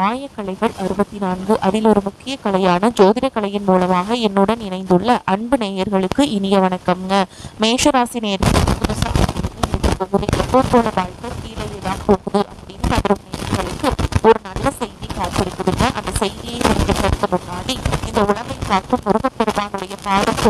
ஆயக்கலைகள் 64 அதில் ஒரு முக்கிய கலையான ஜோதிட கலையின் மூலமாக என்னுடன் இணைந்துள்ள அன்பு நேயர்களுக்கு இனிய வணக்கம்ங்க. மேஷராசி நேயர்களுக்கு புதுசாக எப்போ போல வாழ்க்கை கீழே தான் போகுது அப்படின்னு நம்பும் நேயர்களுக்கு ஒரு நல்ல செய்தி காத்திருக்குதுங்க. அந்த செய்தியை தெரிஞ்சுக்கிறதுக்கு முன்னாடி இந்த உலகை காக்கும் முருகப்பெருமானுடைய பாடம்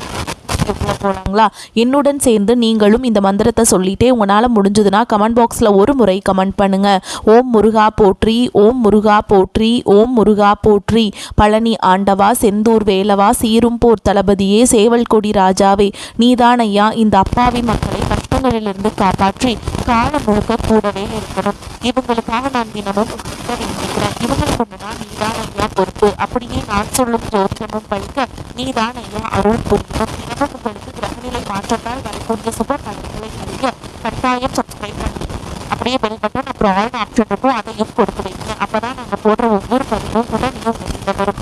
போலாங்களா? என்னுடன் சேர்ந்து நீங்களும் இந்த மந்திரத்தை சொல்லிட்டே உங்களால் முடிஞ்சதுன்னா கமெண்ட் பாக்ஸில் ஒரு முறை கமெண்ட் பண்ணுங்க. ஓம் முருகா போற்றி, ஓம் முருகா போற்றி, ஓம் முருகா போற்றி. பழனி ஆண்டவா, செந்தூர் வேலவா, சீரும் போர் தளபதியே, சேவல் கொடி ராஜாவே, நீதான் ஐயா இந்த அப்பாவி மக்களை கஷ்டங்களிலிருந்து காப்பாற்றி காலம் முழுக்க கூடவே இருக்கணும். இவங்களுக்காக நான் தினமும் வேண்டிக்கிறேன். இவங்களை கொண்டுனா நீதான் ஐயா பொறுப்பு. அப்படியே நான் சொல்லும் ஜோதிடமும் பழிக்க நீதான் ஐயா அருள் புரியணும். தினமும் உங்களுக்கு கிரகநிலை மாற்றத்தால் வரக்கூடிய சுப பலன்களை அறிய கட்டாயம் சப்ஸ்கிரைப் பண்ணி அப்படியே பெல் பட்டன் அப்புறம் ஆல் ஆப்ஷன் இருக்கும், அதையும் கொடுத்து வைங்க. அப்பதான் நாங்க போடுற ஒவ்வொரு பதிவும் உடனே வெளியில வரும்.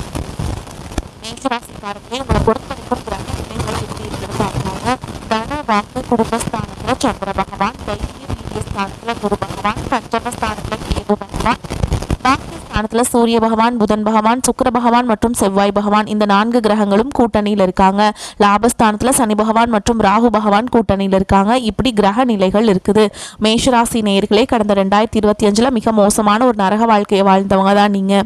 மேஷராசிக்காரங்களே, உங்களை பொறுத்த வரைக்கும் கிரக நிலைகளை எப்படி இருக்கிறது பார்க்கலாங்க. தன வாக்கு குடும்பஸ்தானத்துல சந்திர பகவான், தைரிய வீரிய ஸ்தானத்துல குரு பகவான், பஞ்சமஸ்தானத்துல கேது பகவான், ஸ்தானத்துல சூரிய பகவான், புதன் பகவான், சுக்கிர பகவான் மற்றும் செவ்வாய் பகவான், இந்த 4 கிரகங்களும் கூட்டணியில் இருக்காங்க. லாபஸ்தானத்துல சனி பகவான் மற்றும் ராகு பகவான் கூட்டணியில் இருக்காங்க. இப்படி கிரக நிலைகள் இருக்குது. மேஷராசி நேயர்களே, கடந்த 2025 மிக மோசமான ஒரு நரக வாழ்க்கையை வாழ்ந்தவங்க தான் நீங்க.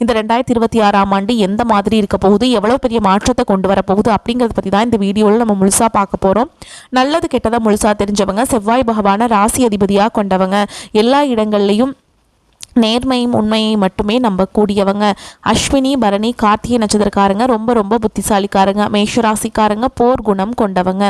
இந்த 2026ஆம் ஆண்டு எந்த மாதிரி இருக்க போகுது, எவ்வளவு பெரிய மாற்றத்தை கொண்டு வர போகுது அப்படிங்கறத பத்தி தான் இந்த வீடியோவில் நம்ம முழுசா பார்க்க போறோம். நல்லது கெட்டதை முழுசா தெரிஞ்சவங்க, செவ்வாய் பகவான ராசி அதிபதியா கொண்டவங்க, எல்லா இடங்கள்லையும் நேர்மையும் உண்மையை மட்டுமே நம்பக்கூடியவங்க. அஸ்வினி பரணி கார்த்திகை நட்சத்திரக்காரங்க ரொம்ப ரொம்ப புத்திசாலிக்காரங்க. மேஷராசிக்காரங்க போர் குணம் கொண்டவங்க.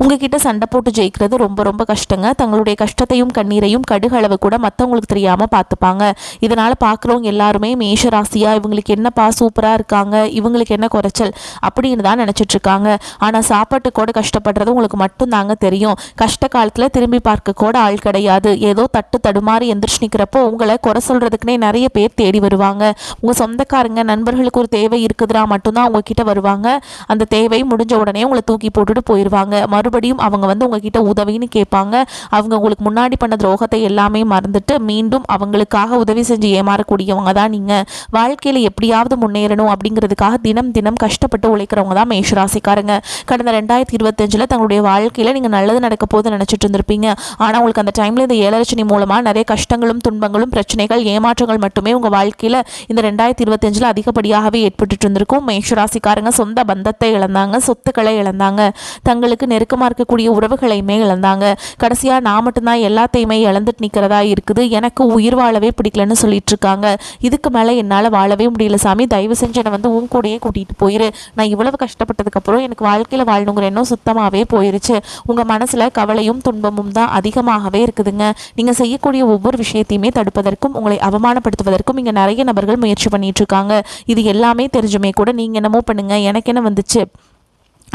உங்ககிட்ட சண்டை போட்டு ஜெயிக்கிறது ரொம்ப ரொம்ப கஷ்டங்க. தங்களுடைய கஷ்டத்தையும் கண்ணீரையும் கடுகளவு கூட மற்றவங்களுக்கு தெரியாம பார்த்துப்பாங்க. இதனால பார்க்குறவங்க எல்லாருமே மேஷராசியா இவங்களுக்கு என்னப்பா சூப்பரா இருக்காங்க, இவங்களுக்கு என்ன குறைச்சல் அப்படின்னு தான் நினைச்சிட்டு இருக்காங்க. ஆனா சாப்பாட்டு கூட கஷ்டப்படுறது உங்களுக்கு மட்டும் தாங்க தெரியும். கஷ்ட காலத்துல திரும்பி பார்க்க கூட ஆள் கிடையாது. ஏதோ தட்டு தடுமாறி எந்திரிச்சு நிற்கிறப்போ உங்களை குறை சொல்றதுக்குனே நிறைய பேர் தேடி வருவாங்க. உங்க சொந்தக்காரங்க நண்பர்களுக்கு ஒரு தேவை இருக்குதுன்னா மட்டும்தான் உங்ககிட்ட வருவாங்க. அந்த தேவை முடிஞ்ச உடனே உங்களை தூக்கி போட்டுட்டு போயிடுவாங்க. மறுபடியும் அவங்க வந்து உங்ககிட்ட உதவின்னு கேட்பாங்க. அவங்க உங்களுக்கு முன்னாடி பண்ண துரோகத்தை எல்லாமே மறந்துட்டு மீண்டும் அவங்களுக்காக உதவி செஞ்சு ஏமாறக்கூடியவங்க தான் நீங்க. வாழ்க்கையில எப்படியாவது முன்னேறணும் அப்படிங்கிறதுக்காக தினம் தினம் கஷ்டப்பட்டு உழைக்கிறவங்க தான் மேஷராசிக்காரங்க. கடந்த 2025 தங்களுடைய வாழ்க்கையில நீங்க நல்லது நடக்க போது நினைச்சிட்டு இருந்திருப்பீங்க. ஆனா உங்களுக்கு அந்த டைம்ல இந்த 7 லட்சணி மூலமா நிறைய கஷ்டங்களும் துன்பங்களும் பிரச்சனைகள் ஏமாற்றங்கள் மட்டுமே உங்க வாழ்க்கையில இந்த 2025 அதிகப்படியாகவே ஏற்பட்டு இருந்திருக்கும். மேஷராசிக்காரங்க சொந்த பந்தத்தை இழந்தாங்க, சொத்துக்களை இழந்தாங்க, தங்களுக்கு நெருக்கமா இருக்கக்கூடிய உறவுகளையுமே இழந்தாங்க. கடைசியா நான் மட்டும்தான் எல்லாத்தையுமே இழந்துட்டு நிக்கிறதா இருக்குது, எனக்கு உயிர் வாழவே பிடிக்கலன்னு சொல்லிட்டு இருக்காங்க. இதுக்கு மேல என்னால வாழவே முடியல சாமி, தயவு செஞ்சு என்னை வந்து உன் கூடயே கூட்டிட்டு போயிரு. நான் இவ்வளவு கஷ்டப்பட்டதுக்கு அப்புறம் எனக்கு வாழ்க்கையில வாழணுங்கிற எண்ணம் சுத்தமாவே போயிருச்சு. உங்க மனசுல கவலையும் துன்பமும் தான் அதிகமாகவே இருக்குதுங்க. நீங்க செய்யக்கூடிய ஒவ்வொரு விஷயத்தையுமே தடுப்பதற்கும் உங்களை அவமானப்படுத்துவதற்கும் இங்க நிறைய நபர்கள் முயற்சி பண்ணிட்டு இருக்காங்க. இது எல்லாமே தெரிஞ்சுமே கூட நீங்க என்னமோ பண்ணுங்க எனக்கு என்ன வந்துச்சு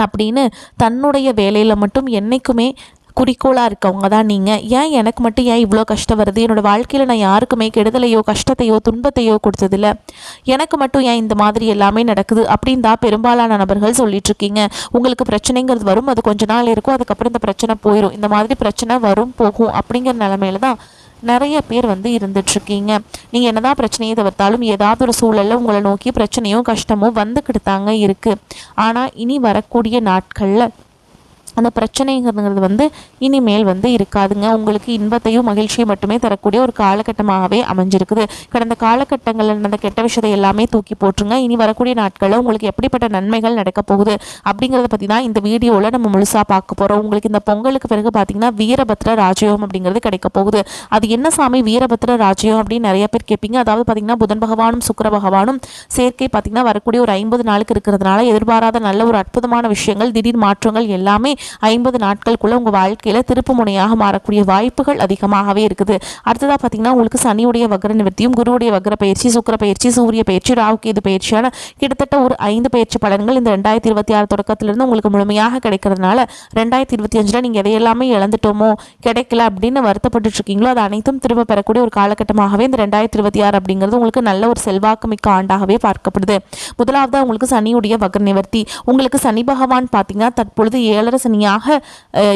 அப்படின்னு தன்னுடைய வேலையில மட்டும் என்னைக்குமே குறிக்கோளாக இருக்கவங்க தான் நீங்கள். ஏன் எனக்கு மட்டும் ஏன் இவ்வளோ கஷ்டம் வருது, என்னோடய வாழ்க்கையில் நான் யாருக்குமே கெடுதலையோ கஷ்டத்தையோ துன்பத்தையோ கொடுத்ததில்ல, எனக்கு மட்டும் ஏன் இந்த மாதிரி எல்லாமே நடக்குது அப்படின்னு தான் பெரும்பாலான நபர்கள் சொல்லிட்டு இருக்கீங்க. உங்களுக்கு பிரச்சனைங்கிறது வரும், அது கொஞ்ச நாள் இருக்கும், அதுக்கப்புறம் இந்த பிரச்சனை போயிடும். இந்த மாதிரி பிரச்சனை வரும் போகும் அப்படிங்கிற நிலைமையில தான் நிறைய பேர் வந்து இருந்துட்டுருக்கீங்க. நீங்கள் என்னதான் பிரச்சனையை தவிர்த்தாலும் ஏதாவது ஒரு சூழலில் உங்களை நோக்கி பிரச்சனையும் கஷ்டமும் வந்துக்கிட்டு தாங்க இருக்குது. ஆனால் இனி வரக்கூடிய நாட்களில் அந்த பிரச்சனைங்கிறது வந்து இனிமேல் வந்து இருக்காதுங்க. உங்களுக்கு இன்பத்தையும் மகிழ்ச்சியை மட்டுமே தரக்கூடிய ஒரு காலகட்டமாகவே அமைஞ்சிருக்குது. கடந்த காலகட்டங்களில் நடந்த கெட்ட விஷயத்தை எல்லாமே தூக்கி போட்டுருங்க. இனி வரக்கூடிய நாட்களில் உங்களுக்கு எப்படிப்பட்ட நன்மைகள் நடக்க போகுது அப்படிங்கிறத பற்றி தான் இந்த வீடியோவில் நம்ம முழுசாக பார்க்க போகிறோம். உங்களுக்கு இந்த பொங்கலுக்கு பிறகு பார்த்தீங்கன்னா வீரபத்ர ராஜயோகம் அப்படிங்கிறது கிடைக்க போகுது. அது என்ன சாமி வீரபத்ர ராஜயோகம் அப்படின்னு நிறைய பேர் கேட்பீங்க. அதாவது பார்த்தீங்கன்னா புதன் பகவானும் சுக்கிர பகவானும் சேர்க்கை பார்த்தீங்கன்னா வரக்கூடிய ஒரு 50 நாளுக்கு இருக்கிறதுனால எதிர்பாராத நல்ல ஒரு அற்புதமான விஷயங்கள் திடீர் மாற்றங்கள் எல்லாமே 50 நாட்களுக்குள்ள உங்க வாழ்க்கையில திருப்பு முனையாக மாறக்கூடிய வாய்ப்புகள் அதிகமாகவே இருக்குது. அடுத்ததா பாத்தீங்கன்னா உங்களுக்கு சனியுடைய வக்ர நிவர்த்தியும் குருவுடைய வக்ர பயிற்சி சுக்கிர பயிற்சி சூரிய பயிற்சி ராகு கேது பயிற்சியான கிட்டத்தட்ட ஒரு 5 பயிற்சி பலன்கள் இந்த 2026 தொடக்கத்திலிருந்து உங்களுக்கு முழுமையாக கிடைக்கிறதுனால 2025 நீங்க எதையெல்லாமே இழந்துட்டோமோ கிடைக்கல அப்படின்னு வருத்தப்பட்டு இருக்கீங்களோ அது அனைத்தும் திரும்ப பெறக்கூடிய ஒரு காலகட்டமாகவே இந்த 2026 அப்படிங்கிறது உங்களுக்கு நல்ல ஒரு செல்வாக்கு மிக்க ஆண்டாகவே பார்க்கப்படுது. முதலாவது உங்களுக்கு சனியுடைய வக்ர நிவர்த்தி. உங்களுக்கு சனி பகவான் பாத்தீங்கன்னா தற்பொழுது 7 சனியாக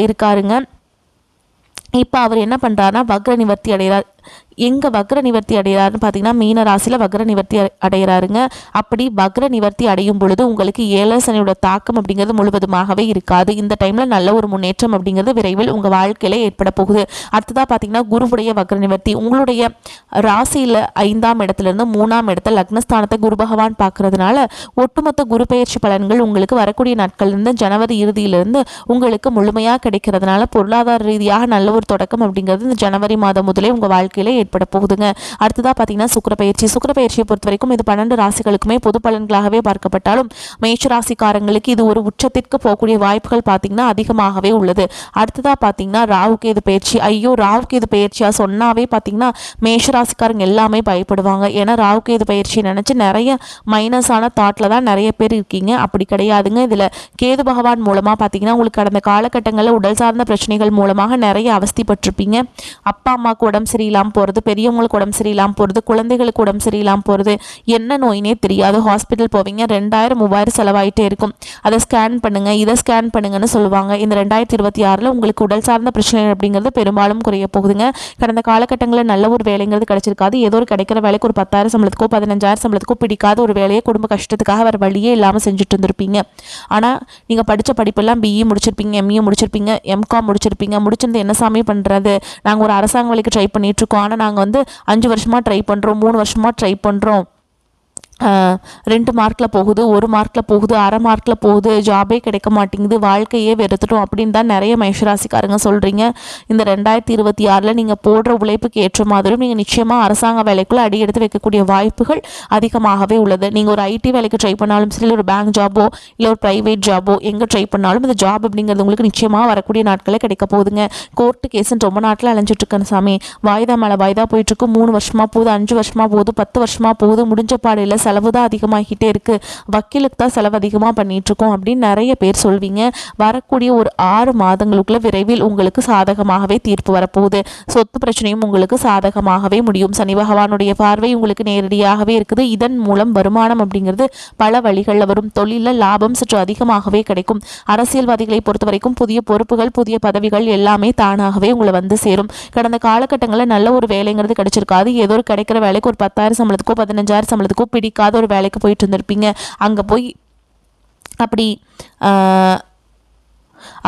இருக்காருங்க. இப்போ அவர் என்ன பண்ணுறாருனா வக்ர நிவர்த்தி அடைகிறார். எங்கே வக்ர நிவர்த்தி அடைகிறாருன்னு பார்த்தீங்கன்னா மீன ராசியில் வக்ர நிவர்த்தி அடைகிறாருங்க. அப்படி வக்ர நிவர்த்தி அடையும் பொழுது உங்களுக்கு 7 சனியோட தாக்கம் அப்படிங்கிறது முழுவதுமாகவே இருக்காது. இந்த டைமில் நல்ல ஒரு முன்னேற்றம் அப்படிங்கிறது விரைவில் உங்கள் வாழ்க்கையில் ஏற்பட போகுது. அடுத்ததாக பார்த்தீங்கன்னா குருவுடைய வக்ர நிவர்த்தி உங்களுடைய ராசியில் 5ஆம் இடத்துலேருந்து 3ஆம் இடத்துல லக்னஸ்தானத்தை குரு பகவான் பார்க்கறதுனால ஒட்டுமொத்த குரு பெயர்ச்சி பலன்கள் உங்களுக்கு வரக்கூடிய நாட்கள்லேருந்து ஜனவரி இறுதியிலிருந்து உங்களுக்கு முழுமையாக கிடைக்கிறதுனால பொருளாதார ரீதியாக நல்ல ஒரு தொடக்கம் அப்படிங்கிறது இந்த ஜனவரி மாதம் முதலே உங்கள் வாழ்க்கையில் ஏற்பட போகுதுங்க. அடுத்ததாக பார்த்தீங்கன்னா சுக்கிரப்பெயர்ச்சியை பொறுத்த வரைக்கும் இது 12 ராசிகளுக்குமே பொது பலன்களாகவே பார்க்கப்பட்டாலும் மேஷ ராசிக்காரங்களுக்கு இது ஒரு உச்சத்திற்கு போகக்கூடிய வாய்ப்புகள் பார்த்தீங்கன்னா அதிகமாகவே உள்ளது. அடுத்ததாக பார்த்தீங்கன்னா ராகுகேது பயிற்சி. ராகுகேது பயிற்சியாக சொன்னாவே பார்த்தீங்கன்னா மேஷ ராசிக்காரங்க எல்லாமே பயப்படுவாங்க. ஏன்னா ராகுகேது பயிற்சி நினச்சி நிறைய மைனஸான தாட்டில் தான் நிறைய பேர் இருக்கீங்க. அப்படி கிடையாதுங்க. இதில் கேது பகவான் மூலமாக பார்த்தீங்கன்னா உங்களுக்கு கடந்த காலகட்டங்களில் உடல் சார்ந்த பிரச்சனைகள் மூலமாக நிறைய அவஸ்திப்பட்டிருப்பீங்க. அப்பா அம்மாவுக்கு உடம்பு சரியில்லாமல் போகிறது, பெரியவங்களுக்கு உடம்பு சரியில்லாமல் போகிறது, குழந்தைகளுக்கு உடம்பு சரியில்லாமல் போகிறது, என்ன நோயினே தெரியாது. ஹாஸ்பிட்டல் போவீங்க, 2000-3000 செலவாயிட்டே இருக்கும். அதை ஸ்கேன் பண்ணுங்க, இதை ஸ்கேன் பண்ணுங்கன்னு சொல்லுவாங்க. இந்த 2026 உங்களுக்கு உடல் சார்ந்த பிரச்சனை அப்படிங்கிறது பெரும்பாலும் குறைய போகுதுங்க. கடந்த காலகட்டங்களில் நல்ல ஒரு வேலைங்கிறது கிடைச்சிருக்காது. ஏதோ ஒரு கிடைக்கிற வேலைக்கு ஒரு 10,000 சம்பளத்துக்கோ 15,000 சம்பளத்துக்கோ பிடிக்காத ஒரு வேலையை குடும்ப கஷ்டத்துக்காக வேறு வழியே இல்லாமல் செஞ்சுட்டு இருந்திருப்பீங்க. ஆனால் நீங்கள் படித்த படிப்பெல்லாம் BE முடிச்சிருப்பீங்க, ME முடிச்சிருப்பீங்க, MCOM முடிச்சிருப்பீங்க. முடிச்சிருந்து என்ன சாமி பண்ணுறது, நாங்கள் ஒரு அரசாங்க வேலைக்கு ட்ரை பண்ணிகிட்ருக்கோம், ஆனால் நாங்கள் 5 வருஷமாக ட்ரை பண்ணுறோம், 3 வருஷமாக ட்ரை பண்ணுறோம், 2 மார்க்கில் போகுது, 1 மார்க்கில் போகுது, அரை மார்க்கில் போகுது, ஜாபே கிடைக்க மாட்டேங்குது, வாழ்க்கையே வெறுத்துட்டோம் அப்படின்னு தான் நிறைய மேஷராசிக்காரங்க சொல்கிறீங்க. இந்த 2026 நீங்கள் போடுற உழைப்புக்கு ஏற்ற மாதிரியும் நீங்கள் நிச்சயமாக அரசாங்க வேலைக்குள்ளே அடி எடுத்து வைக்கக்கூடிய வாய்ப்புகள் அதிகமாகவே உள்ளது. நீங்கள் ஒரு IT வேலைக்கு ட்ரை பண்ணாலும் சரி, ஒரு பேங்க் ஜாபோ இல்லை ஒரு ப்ரைவேட் ஜாபோ எங்கே ட்ரை பண்ணாலும் இந்த ஜாப் அப்படிங்கிறது உங்களுக்கு நிச்சயமாக வரக்கூடிய நாட்களே கிடைக்க போகுதுங்க. கோர்ட்டு கேஸுன்னு ரொம்ப நாட்டில் அலைஞ்சிட்ருக்கேன் சாமி, வாய்தா மேலே வாய்தா போயிட்டுருக்கு, 3 வருஷமாக போகுது, 5 வருஷமாக போகுது, 10 வருஷமாக போகுது, முடிஞ்ச பாடையில் செலவு தான் அதிகமாகிட்டே இருக்குது, வக்கீலுக்கு தான் செலவு அதிகமாக பண்ணிகிட்ருக்கோம் அப்படின்னு நிறைய பேர் சொல்வீங்க. வரக்கூடிய ஒரு 6 மாதங்களுக்குள்ள விரைவில் உங்களுக்கு சாதகமாகவே தீர்ப்பு வரப்போகுது. சொத்து பிரச்சனையும் உங்களுக்கு சாதகமாகவே முடியும். சனி பகவானுடைய பார்வை உங்களுக்கு நேரடியாகவே இருக்குது. இதன் மூலம் வருமானம் அப்படிங்கிறது பல வழிகளில் வரும். தொழிலில் லாபம் சற்று அதிகமாகவே கிடைக்கும். அரசியல்வாதிகளை பொறுத்த வரைக்கும் புதிய பொறுப்புகள், புதிய பதவிகள் எல்லாமே தானாகவே உங்களை வந்து சேரும். கடந்த காலகட்டங்களில் நல்ல ஒரு வேலைங்கிறது கிடைச்சிருக்காது. ஏதோ ஒரு கிடைக்கிற வேலைக்கு ஒரு 10,000 சம்பளத்துக்கோ 15,000 சம்பளத்துக்கோ பிடிக்காத ஒரு வேலைக்கு போயிட்டு இருந்திருப்பீங்க. அங்கே போய்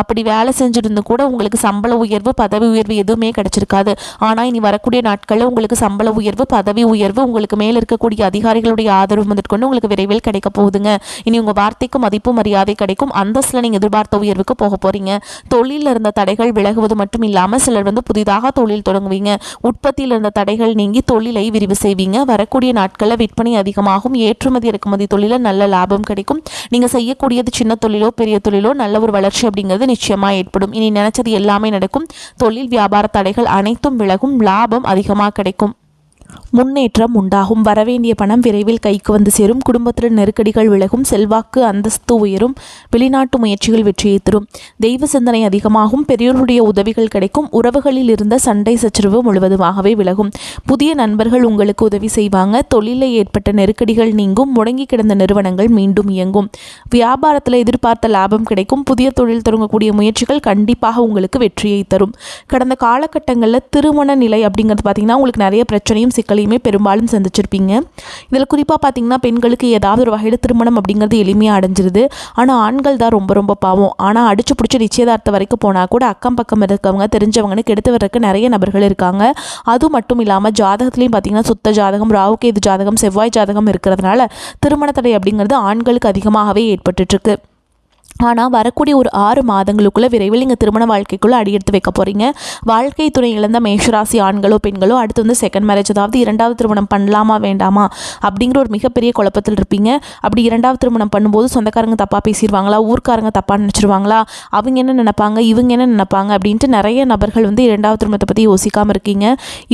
அப்படி வேலை செஞ்சுருந்து கூட உங்களுக்கு சம்பள உயர்வு, பதவி உயர்வு எதுவுமே கிடைச்சிருக்காது. ஆனால் இனி வரக்கூடிய நாட்களில் உங்களுக்கு சம்பள உயர்வு, பதவி உயர்வு, உங்களுக்கு மேலே இருக்கக்கூடிய அதிகாரிகளுடைய ஆதரவு முதற்கொண்டு உங்களுக்கு விரைவில் கிடைக்க போகுதுங்க. இனி உங்கள் வார்த்தைக்கு மதிப்பு மரியாதை கிடைக்கும். அந்தஸ்தில் நீங்கள் எதிர்பார்த்த உயர்வுக்கு போக போகிறீங்க. தொழிலில் இருந்த தடைகள் விலகுவது மட்டும் இல்லாமல் சிலர் புதிதாக தொழில் தொடங்குவீங்க. உற்பத்தியில் இருந்த தடைகள் நீங்கி தொழிலை விரிவு செய்வீங்க. வரக்கூடிய நாட்களில் விற்பனை அதிகமாகும். ஏற்றுமதி இறக்குமதி தொழிலில் நல்ல லாபம் கிடைக்கும். நீங்கள் செய்யக்கூடியது சின்ன தொழிலோ பெரிய தொழிலோ நல்ல ஒரு வளர்ச்சி அப்படிங்கிறது நிச்சயமா ஏற்படும். இனி நினைச்சது எல்லாமே நடக்கும். தொழில் வியாபார தடைகள் அனைத்தும் விலகும். லாபம் அதிகமாக கிடைக்கும். முன்னேற்றம் உண்டாகும். வரவேண்டிய பணம் விரைவில் கைக்கு வந்து சேரும். குடும்பத்தில் நெருக்கடிகள் விலகும். செல்வாக்கு அந்தஸ்து உயரும். வெளிநாட்டு முயற்சிகள் வெற்றியை தரும். தெய்வ சிந்தனை அதிகமாகும். பெரியோருடைய உதவிகள் கிடைக்கும். உறவுகளில் இருந்த சண்டை சச்சரவு முழுவதுமாகவே விலகும். புதிய நண்பர்கள் உங்களுக்கு உதவி செய்வாங்க. தொழிலில் ஏற்பட்ட நெருக்கடிகள் நீங்கும். முடங்கி கிடந்த நிறுவனங்கள் மீண்டும் இயங்கும். வியாபாரத்தில் எதிர்பார்த்த லாபம் கிடைக்கும். புதிய தொழில் தொடங்கக்கூடிய முயற்சிகள் கண்டிப்பாக உங்களுக்கு வெற்றியை தரும். கடந்த காலகட்டங்களில் திருமண நிலை அப்படிங்கிறது பார்த்தீங்கன்னா உங்களுக்கு நிறைய பிரச்சனையும் சிக்கலையுமே பெரும்பாலும் சந்திச்சிருப்பீங்க. இதில் குறிப்பாக பார்த்தீங்கன்னா பெண்களுக்கு ஏதாவது ஒரு வகையில் திருமணம் அப்படிங்கிறது எளிமையாக அடைஞ்சிருது. ஆனால் ஆண்கள் தான் ரொம்ப ரொம்ப பாவம். ஆனால் அடிச்சு பிடிச்சி நிச்சயதார்த்தம் வரைக்கும் போனால் கூட அக்கம் பக்கம் இருக்கவங்க தெரிஞ்சவங்கன்னு கெடுத்து வர்றதுக்கு நிறைய நபர்கள் இருக்காங்க. அது மட்டும் இல்லாமல் ஜாதகத்துலேயும் பார்த்தீங்கன்னா சுத்த ஜாதகம், ராகுகேது ஜாதகம், செவ்வாய் ஜாதகம் இருக்கிறதுனால திருமண தடை அப்படிங்கிறது ஆண்களுக்கு அதிகமாகவே ஏற்பட்டுருக்கு. ஆனால் வரக்கூடிய ஒரு 6 மாதங்களுக்குள்ளே விரைவில் நீங்கள் திருமண வாழ்க்கைக்குள்ளே அடியெடுத்து வைக்க போகிறீங்க. வாழ்க்கை துணை இழந்த மேஷராசி ஆண்களோ பெண்களோ அடுத்து செகண்ட் மேரேஜ், அதாவது 2வது திருமணம் பண்ணலாமா வேண்டாமா அப்படிங்கிற ஒரு மிகப்பெரிய குழப்பத்தில் இருப்பீங்க. அப்படி 2வது திருமணம் பண்ணும்போது சொந்தக்காரங்க தப்பாக பேசிடுவாங்களா, ஊர்க்காரங்க தப்பாக நினச்சிருவாங்களா, அவங்க என்ன நினைப்பாங்க, இவங்க என்ன நினைப்பாங்க அப்படின்ட்டு நிறைய நபர்கள் 2வது திருமணத்தை பற்றி யோசிக்காமல் இருக்கீங்க.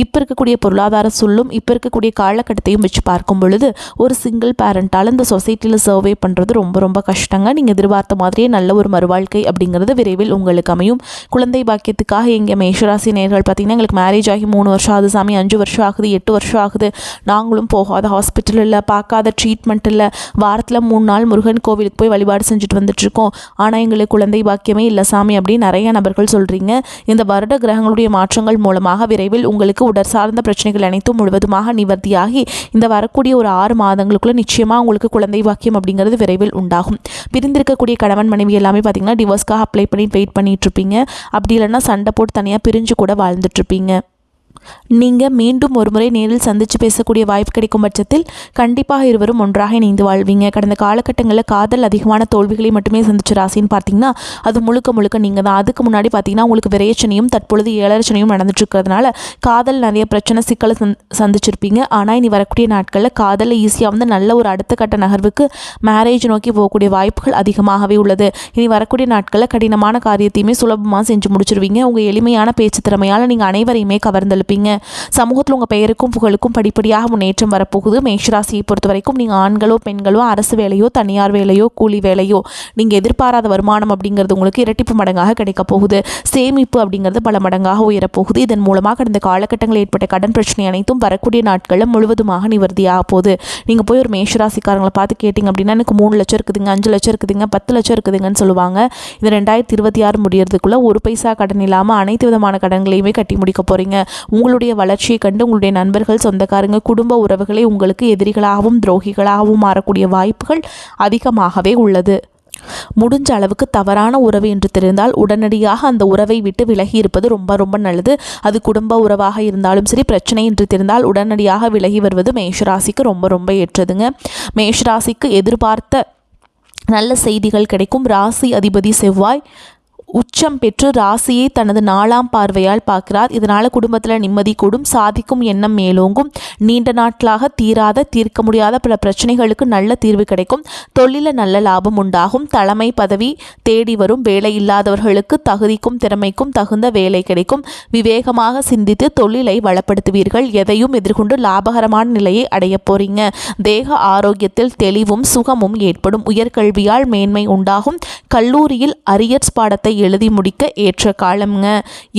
இப்போ இருக்கக்கூடிய பொருளாதார சூழலும் இப்போ இருக்கக்கூடிய காலகட்டத்தையும் வச்சு பார்க்கும் பொழுது ஒரு சிங்கிள் பேரண்டால் இந்த சொசைட்டியில் சர்வே பண்ணுறது ரொம்ப ரொம்ப கஷ்டங்க. நீங்கள் எதிர்பார்த்த மாதிரி மாதிரியே நல்ல ஒரு மறுவாழ்க்கை அப்படிங்கிறது விரைவில் உங்களுக்கு அமையும். குழந்தை பாக்கியத்துக்காக எங்கள் மேஷராசி நேயர்கள் பார்த்தீங்கன்னா, எங்களுக்கு மேரேஜ் ஆகி 3 வருஷம் ஆகுது சாமி, 5 வருஷம் ஆகுது, 8 வருஷம் ஆகுது, நாங்களும் போகாத ஹாஸ்பிட்டல் இல்லை, பார்க்காத ட்ரீட்மெண்ட் இல்லை, வாரத்தில் 3 நாள் முருகன் கோவிலுக்கு போய் வழிபாடு செஞ்சுட்டு வந்துட்டுருக்கோம், ஆனால் எங்களுக்கு குழந்தை பாக்கியமே இல்லை சாமி அப்படின்னு நிறைய நபர்கள் சொல்கிறீங்க. இந்த வருட கிரகங்களுடைய மாற்றங்கள் மூலமாக விரைவில் உங்களுக்கு உடற் சார்ந்த பிரச்சனைகள் அனைத்தும் முழுவதுமாக நிவர்த்தியாகி இந்த வரக்கூடிய ஒரு 6 மாதங்களுக்குள்ள நிச்சயமாக உங்களுக்கு குழந்தை பாக்கியம் அப்படிங்கிறது விரைவில் உண்டாகும். பிரிந்திருக்கக்கூடிய கணவன் மனைவி எல்லாமே பார்த்தீங்கன்னா டிவோர்ஸ்க்காக அப்ளை பண்ணி வெயிட் பண்ணிட்டு இருப்பீங்க. அப்படி இல்லைன்னா சண்டை போட்டு தனியாக பிரிஞ்சு கூட வாழ்ந்துட்டுருப்பீங்க. நீங்கள் மீண்டும் ஒரு முறை நேரில் சந்தித்து பேசக்கூடிய வாய்ப்பு கிடைக்கும் பட்சத்தில் கண்டிப்பாக இருவரும் ஒன்றாக இணைந்து வாழ்வீங்க. கடந்த காலகட்டங்களில் காதல் அதிகமான தோல்விகளை மட்டுமே சந்திச்ச ராசின்னு பார்த்தீங்கன்னா அது முழுக்க முழுக்க நீங்கள் தான். அதுக்கு முன்னாடி பார்த்தீங்கன்னா உங்களுக்கு விரையச்சனையும் தற்பொழுது ஏழரச்சனையும் நடந்துட்டு இருக்கிறதுனால காதல் நிறைய பிரச்சனை சிக்கலை சந்திச்சிருப்பீங்க. ஆனால் இனி வரக்கூடிய நாட்களில் காதலில் ஈஸியாக வந்து நல்ல ஒரு அடுத்த கட்ட நகர்வுக்கு மேரேஜ் நோக்கி போகக்கூடிய வாய்ப்புகள் அதிகமாகவே உள்ளது. இனி வரக்கூடிய நாட்களில் கடினமான காரியத்தையுமே சுலபமாக செஞ்சு முடிச்சிருவீங்க. உங்கள் எளிமையான பேச்சு திறமையால் நீங்கள் அனைவரையுமே கவர்ந்தெழுப்பீங்க. சமூகத்தில் உங்கள் பெயருக்கும் புகழுக்கும் படிப்படியாக முன்னேற்றம் வரப்போகுது. மேஷராசியை பொறுத்த வரைக்கும் நீங்கள் ஆண்களோ பெண்களோ அரசு வேலையோ தனியார் வேலையோ கூலி வேலையோ நீங்கள் எதிர்பாராத வருமானம் அப்படிங்கிறது உங்களுக்கு இரட்டிப்பு மடங்காக கிடைக்க போகுது. சேமிப்பு அப்படிங்கிறது பல மடங்காக உயரப்போகுது. இதன் மூலமாக கடந்த காலகட்டங்களில் ஏற்பட்ட கடன் பிரச்சனை அனைத்தும் வரக்கூடிய நாட்களில் முழுவதுமாக நிவர்த்தியாக போகுது. நீங்கள் போய் ஒரு மேஷராசிக்காரங்களை பார்த்து கேட்டிங்க அப்படின்னா எனக்கு 3 லட்சம் இருக்குதுங்க, 5 லட்சம் இருக்குதுங்க, 10 லட்சம் இருக்குதுங்கன்னு சொல்லுவாங்க. இது 2026 முடியறதுக்குள்ள ஒரு பைசா கடன் இல்லாமல் அனைத்து விதமான கடன்களையுமே கட்டி முடிக்க போகிறீங்க. உங்களுடைய வளர்ச்சியை கண்டு உங்களுடைய நண்பர்கள் சொந்தக்காரங்க குடும்ப உறவுகளை உங்களுக்கு எதிரிகளாகவும் துரோகிகளாகவும் மாறக்கூடிய வாய்ப்புகள் அதிகமாகவே உள்ளது. முடிஞ்ச அளவுக்கு தவறான உறவு என்று தெரிந்தால் உடனடியாக அந்த உறவை விட்டு விலகி இருப்பது ரொம்ப ரொம்ப நல்லது. அது குடும்ப உறவாக இருந்தாலும் சரி, பிரச்சனை என்று தெரிந்தால் உடனடியாக விலகி வருவது மேஷராசிக்கு ரொம்ப ரொம்ப ஏற்றதுங்க. மேஷராசிக்கு எதிர்பார்த்த நல்ல செய்திகள் கிடைக்கும். ராசி அதிபதி செவ்வாய் உச்சம் பெற்று ராசியை தனது 4ஆம் பார்வையால் பார்க்கிறார். இதனால் குடும்பத்தில் நிம்மதி கூடும், சாதிக்கும் எண்ணம் மேலோங்கும், நீண்ட நாட்களாக தீர்க்க முடியாத பல பிரச்சனைகளுக்கு நல்ல தீர்வு கிடைக்கும், தொழிலில் நல்ல லாபம் உண்டாகும், தலைமை பதவி தேடி வரும், வேலை இல்லாதவர்களுக்கு தகுதிக்கும் திறமைக்கும் தகுந்த வேலை கிடைக்கும், விவேகமாக சிந்தித்து தொழிலை வளப்படுத்துவீர்கள், எதையும் எதிர்கொண்டு லாபகரமான நிலையை அடைய போறீங்க, தேக ஆரோக்கியத்தில் தெளிவும் சுகமும் ஏற்படும், உயர்கல்வியால் மேன்மை உண்டாகும், கல்லூரியில் அரியர்ஸ் பாடத்தை எழுதி முடிக்க ஏற்ற காலம்ங்க.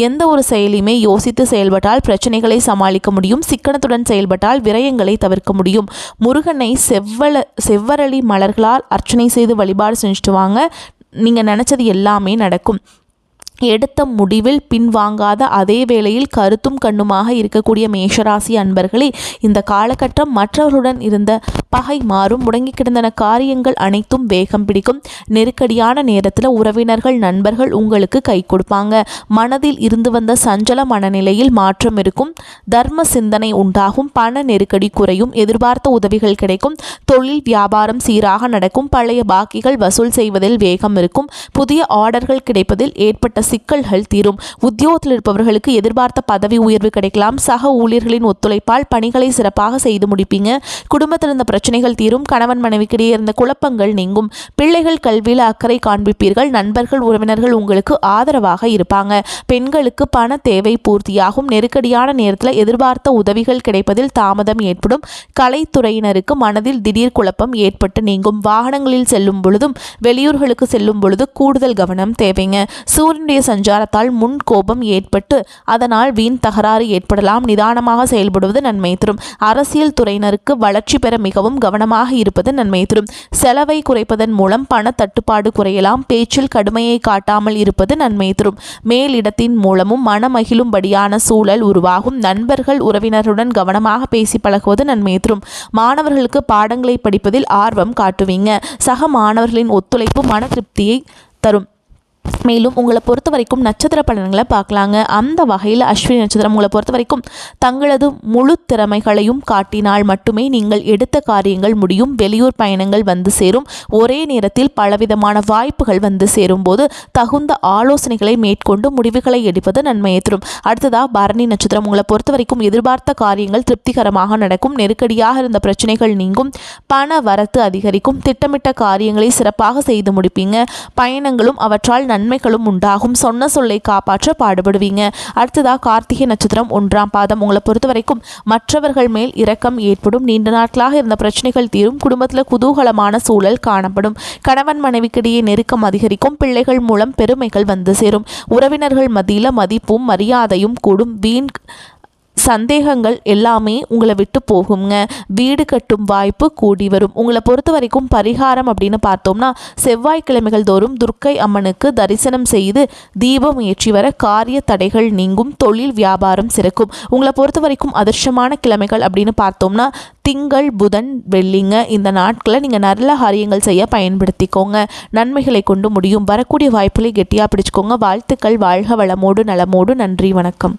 எந்த ஒரு செயலையுமே யோசித்து செயல்பட்டால் பிரச்சனைகளை சமாளிக்க முடியும். சிக்கனத்துடன் செயல்பட்டால் விரயங்களை தவிர்க்க முடியும். முருகனை செவ்வரளி மலர்களால் அர்ச்சனை செய்து வழிபாடு செஞ்சுட்டு வாங்க. நீங்கள் நினச்சது எல்லாமே நடக்கும். எடுத்த முடிவில் பின்வாங்காத அதே வேளையில் கருத்தும் கண்ணுமாக இருக்கக்கூடிய மேஷராசி அன்பர்களே, இந்த காலகட்டம் மற்றவர்களுடன் இருந்த பகை மாறும். முடங்கி கிடந்தன காரியங்கள் அனைத்தும் வேகம் பிடிக்கும். நெருக்கடியான நேரத்தில் உறவினர்கள் நண்பர்கள் உங்களுக்கு கை கொடுப்பாங்க. மனதில் இருந்து வந்த சஞ்சல மனநிலையில் மாற்றம் இருக்கும். தர்ம சிந்தனை உண்டாகும். பண நெருக்கடி குறையும். எதிர்பார்த்த உதவிகள் கிடைக்கும். தொழில் வியாபாரம் சீராக நடக்கும். பழைய பாக்கிகள் வசூல் செய்வதில் வேகம் இருக்கும். புதிய ஆர்டர்கள் கிடைப்பதில் ஏற்பட்ட சிக்கல்கள் தீரும். உத்தியோகத்தில் இருப்பவர்களுக்கு எதிர்பார்த்த பதவி உயர்வு கிடைக்கலாம். சக ஊழியர்களின் ஒத்துழைப்பால் பணிகளை சிறப்பாக செய்து முடிப்பீங்க. குடும்பத்தில் இருந்த பிரச்சனைகள் தீரும். கணவன் மனைவிக்கிடையே இருந்த குழப்பங்கள் நீங்கும். பிள்ளைகள் கல்வியில் அக்கறை காண்பிப்பீர்கள். நண்பர்கள் உறவினர்கள் உங்களுக்கு ஆதரவாக இருப்பாங்க. பெண்களுக்கு பண தேவை பூர்த்தியாகும். நெருக்கடியான நேரத்தில் எதிர்பார்த்த உதவிகள் கிடைப்பதில் தாமதம் ஏற்படும். கலைத்துறையினருக்கு மனதில் திடீர் குழப்பம் ஏற்பட்டு நீங்கும். வாகனங்களில் செல்லும் பொழுதும் வெளியூர்களுக்கு செல்லும் பொழுது கூடுதல் கவனம் தேவைங்க. சூரியனுடைய சஞ்சாரத்தால் முன் கோபம் ஏற்பட்டு அதனால் வீண் தகராறு ஏற்படலாம். நிதானமாக செயல்படுவது நன்மை தரும். அரசியல் துறையினருக்கு வளர்ச்சி பெற மிகவும் கவனமாக இருப்பது நன்மை தரும். செலவை குறைப்பதன் மூலம் பண தட்டுப்பாடு குறையலாம். பேச்சில் கடுமையை காட்டாமல் இருப்பது நன்மை தரும். மேலிடத்தின் மூலமும் மனமகிழும்படியான சூழல் உருவாகும். நண்பர்கள் உறவினருடன் கவனமாக பேசி பழகுவது நன்மை தரும். மாணவர்களுக்கு பாடங்களை படிப்பதில் ஆர்வம் காட்டுவீங்க. சக மாணவர்களின் ஒத்துழைப்பு மன திருப்தியை தரும். மேலும் உங்களை பொறுத்த வரைக்கும் நட்சத்திர பலன்களை பார்க்கலாங்க. அந்த வகையில் அஸ்வினி நட்சத்திரம் உங்களை பொறுத்த வரைக்கும் தங்களது முழு திறமைகளையும் காட்டினால் மட்டுமே நீங்கள் எடுத்த காரியங்கள் முடியும். வெளியூர் பயணங்கள் வந்து சேரும். ஒரே நேரத்தில் பலவிதமான வாய்ப்புகள் வந்து சேரும் போது தகுந்த ஆலோசனைகளை மேற்கொண்டு முடிவுகளை எடுப்பது நன்மையை தரும். அடுத்ததாக பரணி நட்சத்திரம் உங்களை பொறுத்த வரைக்கும் எதிர்பார்த்த காரியங்கள் திருப்திகரமாக நடக்கும். நெருக்கடியாக இருந்த பிரச்சனைகள் நீங்கும். பண வரத்து அதிகரிக்கும். திட்டமிட்ட காரியங்களை சிறப்பாக செய்து முடிப்பீங்க. பயணங்களும் அவற்றால் நன்மை நன்மைகளும் உண்டாகும். சொன்ன சொல்லை காப்பாற்ற பாடுபடுவீங்க. அடுத்ததாக கார்த்திகை நட்சத்திரம் 1ஆம் பாதம். உங்களை பொறுத்த வரைக்கும் மற்றவர்கள் மேல் இரக்கம் ஏற்படும். நீண்ட நாட்களாக இருந்த பிரச்சனைகள் தீரும். குடும்பத்தில் குதூகலமான சூழல் காணப்படும். கணவன் மனைவிக்கிடையே நெருக்கம் அதிகரிக்கும். பிள்ளைகள் மூலம் பெருமைகள் வந்து சேரும். உறவினர்கள் மத்தியில் மதிப்பும் மரியாதையும் கூடும். வீண் சந்தேகங்கள் எல்லாமே உங்களை விட்டு போகுங்க. வீடு கட்டும் வாய்ப்பு கூடி வரும். உங்களை பொறுத்த வரைக்கும் பரிகாரம் அப்படின்னு பார்த்தோம்னா, செவ்வாய்க்கிழமைகள் தோறும் துர்க்கை அம்மனுக்கு தரிசனம் செய்து தீபம் ஏற்றி வர காரிய தடைகள் நீங்கும். தொழில் வியாபாரம் சிறக்கும். உங்களை பொறுத்த வரைக்கும் அதிர்ஷ்டமான கிழமைகள் அப்படின்னு பார்த்தோம்னா, திங்கள் புதன் வெள்ளிங்க. இந்த நாட்களை நீங்கள் நல்ல காரியங்கள் செய்ய பயன்படுத்திக்கோங்க. நன்மைகளை கொண்டு முடியும். வரக்கூடிய வாய்ப்புகளை கெட்டியாக பிடிச்சிக்கோங்க. வாழ்த்துக்கள். வாழ்க வளமோடு நலமோடு. நன்றி, வணக்கம்.